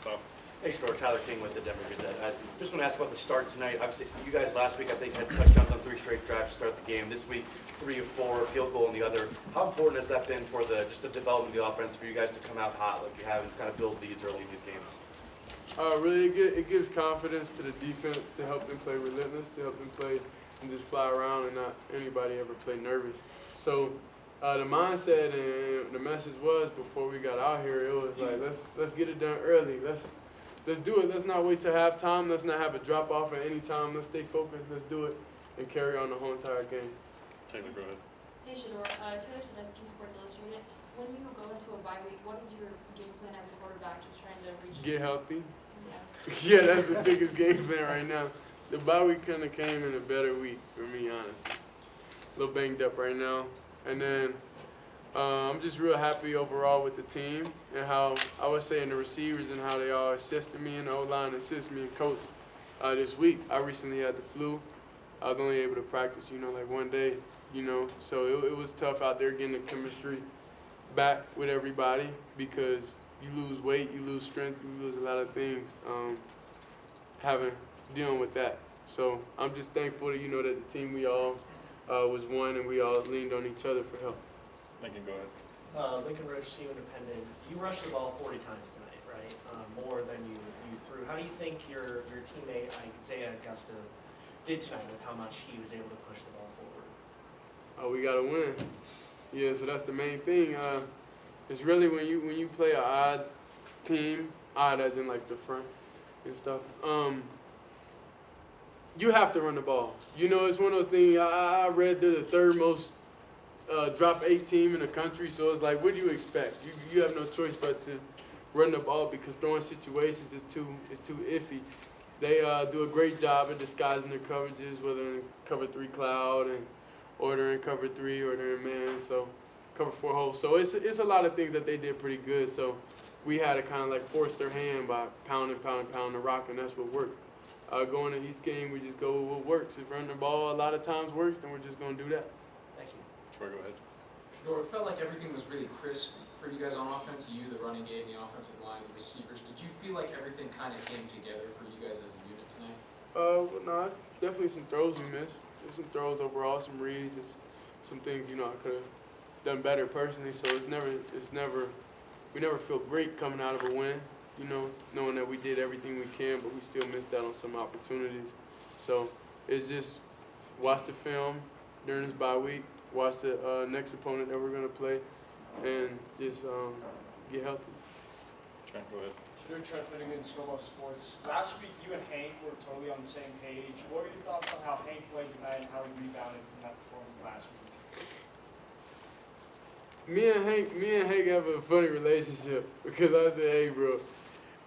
So. Hey, Shedeur, Tyler King with the Denver Gazette. I just want to ask about the start tonight. Obviously, you guys last week, I think, had touchdowns on 3 straight drives to start the game. This week, 3 of 4, field goal on the other. How important has that been for just the development of the offense for you guys to come out hot like you have and kind of build leads early in these games? Really, it gives confidence to the defense to help them play relentless, to help them play and just fly around and not anybody ever play nervous. So the mindset and the message was before we got out here, it was like, let's get it done early. Let's do it. Let's not wait till halftime. Let's not have a drop off at any time. Let's stay focused. Let's do it and carry on the whole entire game. Taylor, go ahead. Hey, Shedeur. Taylor Sanders, Sports Illustrated. When you go into a bye week, what is your game plan as a quarterback? Just trying to reach. Get healthy. Yeah. Yeah, that's the biggest game plan right now. The bye week kind of came in a better week for me, honestly. A little banged up right now. And then I'm just real happy overall with the team and how, I was saying, the receivers and how they all assisted me and the O-line assisted me and coach this week. I recently had the flu. I was only able to practice, like one day, So it was tough out there getting the chemistry back with everybody because you lose weight, you lose strength, you lose a lot of things dealing with that. So I'm just thankful that, that the team we all was one and we all leaned on each other for help. Lincoln, go ahead. Lincoln Roach, CU Independent. You rushed the ball 40 times tonight, right? More than you threw. How do you think your teammate Isaiah Augusta did tonight with how much he was able to push the ball forward? We got to win. Yeah, so that's the main thing. It's really when you play an odd team, odd as in like the front and stuff. You have to run the ball. It's one of those things. I read they're the third most drop 8 team in the country, so it's like, what do you expect? You have no choice but to run the ball because throwing situations is too iffy. They do a great job at disguising their coverages, whether in cover 3 cloud or they're in cover 3 or they're in man, so cover 4 hole. So it's a lot of things that they did pretty good. So we had to kind of like force their hand by pounding the rock, and that's what worked. Going to each game, we just go with what works. If running the ball a lot of times works, then we're just going to do that. Thank you. Troy, go ahead. Shedeur, it felt like everything was really crisp for you guys on offense, you, the running game, the offensive line, the receivers. Did you feel like everything kind of came together for you guys as a unit tonight? Well, no, it's definitely some throws we missed. There's some throws overall, some reads, some things, I could have done better personally. So we never feel great coming out of a win, knowing that we did everything we can, but we still missed out on some opportunities. So it's just watch the film during this bye week, watch the next opponent that we're going to play, and just get healthy. Trent, go ahead. Shedeur, Trent fitting in Snowball Sports. Last week, you and Hank were totally on the same page. What were your thoughts on how Hank played tonight and how he rebounded from that performance last week? Me and Hank have a funny relationship because I said, hey, bro,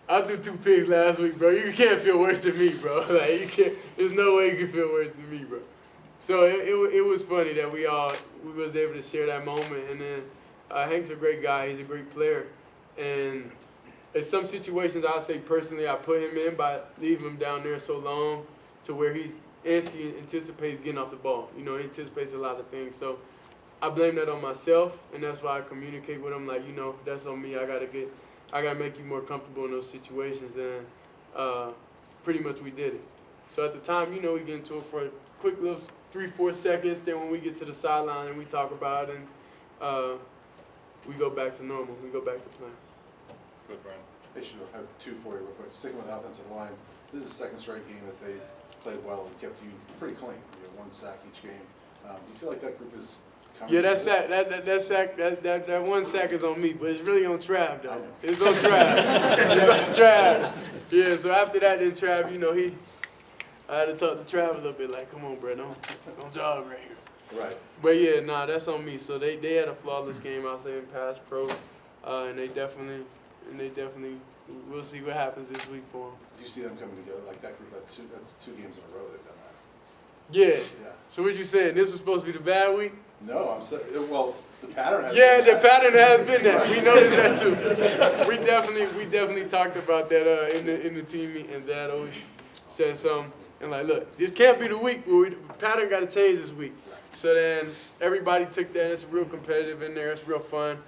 I threw 2 picks last week, bro. You can't feel worse than me, bro. Like, you can't. There's no way you can feel worse than me, bro. So it was funny that we was able to share that moment. And then Hank's a great guy. He's a great player. And in some situations, I'll say personally, I put him in by leaving him down there so long to where he anticipates getting off the ball. He anticipates a lot of things. So I blame that on myself, and that's why I communicate with him like, that's on me. I gotta make you more comfortable in those situations, and pretty much we did it. So at the time, we get into it for a quick little 3-4 seconds. Then when we get to the sideline and we talk about it, and we go back to normal. We go back to playing. Good, Brian. Hey, Shedeur, I have 2 for you real quick. Sticking with the offensive line, this is the second straight game that they played well and kept you pretty clean. You have 1 sack each game. Do you feel like that group is coming? Yeah, that 1 sack is on me, but it's really on Trav though. It's on Trav. It's on Trav. Yeah. So after that, then Trav, I had to talk to Trav a little bit, like, come on, bro, don't jog right here. Right. But yeah, that's on me. So they had a flawless game, I'll say, in pass pro, and they definitely, we'll see what happens this week for them. Do you see them coming together like that group? That's 2 games in a row they've done that. Yeah. So what you saying? This was supposed to be the bad week? No, I'm saying, well, the pattern has been the pattern has been that. We noticed that too. We definitely talked about that in the team meeting, and Dad always said something. And like, look, this can't be the week where the pattern got to change this week. So then everybody took that. It's real competitive in there. It's real fun.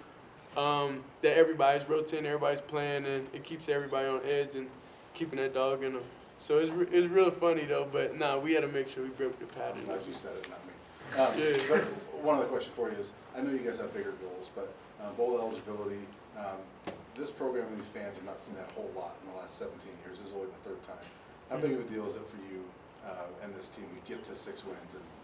that everybody's rotating, everybody's playing, and it keeps everybody on edge and keeping that dog in them. So it's real funny though, but nah, we had to make sure we broke the pattern. As you said it, not me. Yeah. But one other question for you is, I know you guys have bigger goals, but bowl eligibility, this program and these fans have not seen that whole lot in the last 17 years. This is only the third time. How big of a deal is it for you and this team to get to 6 wins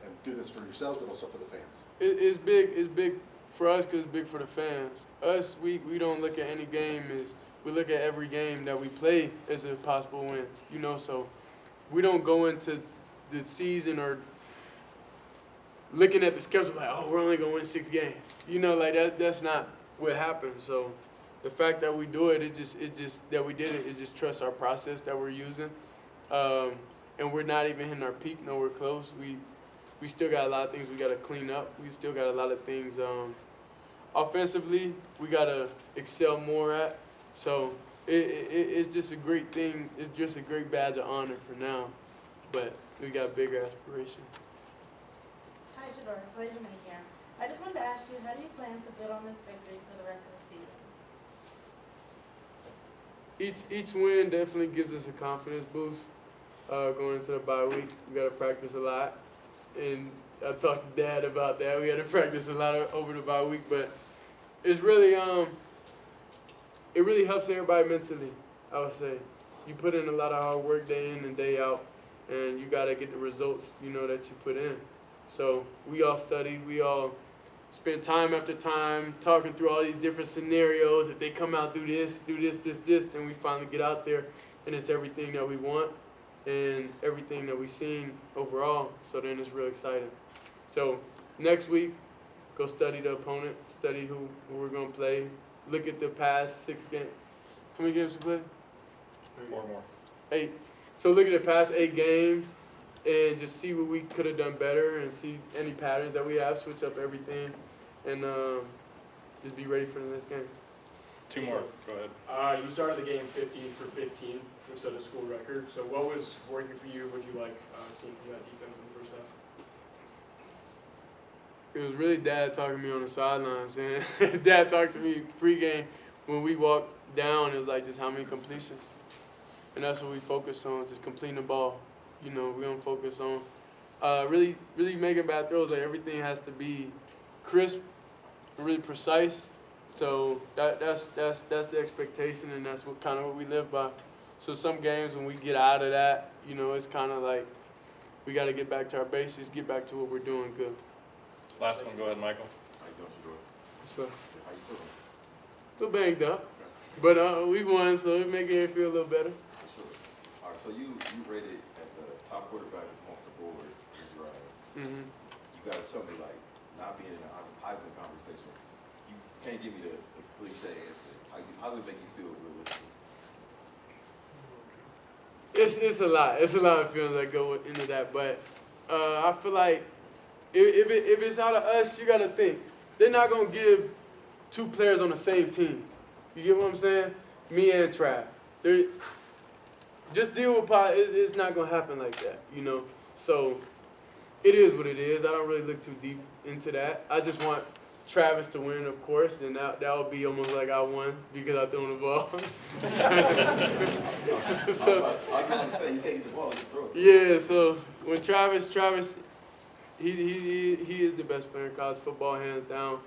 and do this for yourselves, but also for the fans? It's big. It's big for us because it's big for the fans. Us, we don't look at any game as we look at every game that we play as a possible win. You know, so we don't go into the season or looking at the schedule like, oh, we're only gonna win 6 games. You know, like that's not what happens. So the fact that we do it, it just that we did it. It just trust our process that we're using, and we're not even hitting our peak, nowhere close. We still got a lot of things we got to clean up. We still got a lot of things offensively we got to excel more at. So it's just a great thing. It's just a great badge of honor for now, but we got bigger aspirations. Hi, Shedeur, pleasure to meet you. I just wanted to ask you, how do you plan to build on this victory for the rest of the season? Each win definitely gives us a confidence boost. Going into the bye week, we got to practice a lot. And I talked to Dad about that. We had to practice a lot over the bye week, but it's really it really helps everybody mentally. I would say you put in a lot of hard work day in and day out, and you got to get the results that you put in. So we all studied. We all spent time after time talking through all these different scenarios. If they come out, do this, then we finally get out there, and it's everything that we want and everything that we've seen overall. So then it's real exciting. So next week, go study the opponent, study who we're going to play, look at the past 6 games. How many games we played? 4 more. 8. So look at the past 8 games and just see what we could have done better and see any patterns that we have, switch up everything, and just be ready for the next game. 2 more. Go ahead. You started the game 15 for 15, which set a school record. So what was working for you? What did you like seeing from that defense in the first half? It was really Dad talking to me on the sidelines. And Dad talked to me pregame when we walked down. It was like just how many completions. And that's what we focus on, just completing the ball. We don't focus on really making bad throws. Like everything has to be crisp, really precise. So that's the expectation, and that's what we live by. So some games when we get out of that, it's kind of like we got to get back to our basics, get back to what we're doing good. Last one. Go ahead, Michael. How you doing, Shedeur? So How you feeling? a little banged up, but we won, so it make it feel a little better. Sure. All right, so you rated as the top quarterback off the board in drive. Mm-hmm. You got to tell me, like, not being in the Heisman conversation, you can't give me the cliche answer. How does it make you feel realistically? It's a lot. It's a lot of feelings that go into that, but I feel like if it's out of us, you got to think they're not gonna give 2 players on the same team. You get what I'm saying? Me and Trav. Just deal with it's not gonna happen like that, So it is what it is. I don't really look too deep into that. I just want Travis to win, of course, and that would be almost like I won because I threw the ball. So, I can't say you can't get the ball in your throat. Yeah, so when Travis, he is the best player in college football, hands down,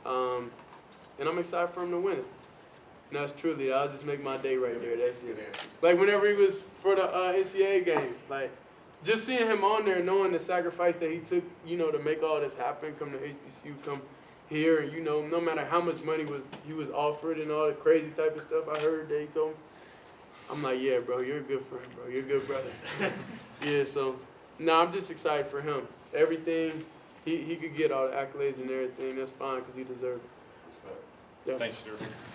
and I'm excited for him to win it. And that's truly, I'll just make my day right there. That's it. Like whenever he was for the NCAA game, like just seeing him on there, knowing the sacrifice that he took, to make all this happen, come to HBCU, come here, and no matter how much money he was offered and all the crazy type of stuff I heard that he told me, I'm like, yeah, bro, you're a good friend, bro. You're a good brother. Yeah, so, I'm just excited for him. Everything, he could get all the accolades and everything. That's fine because he deserves it. Thanks, Shedeur.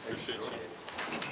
Appreciate you.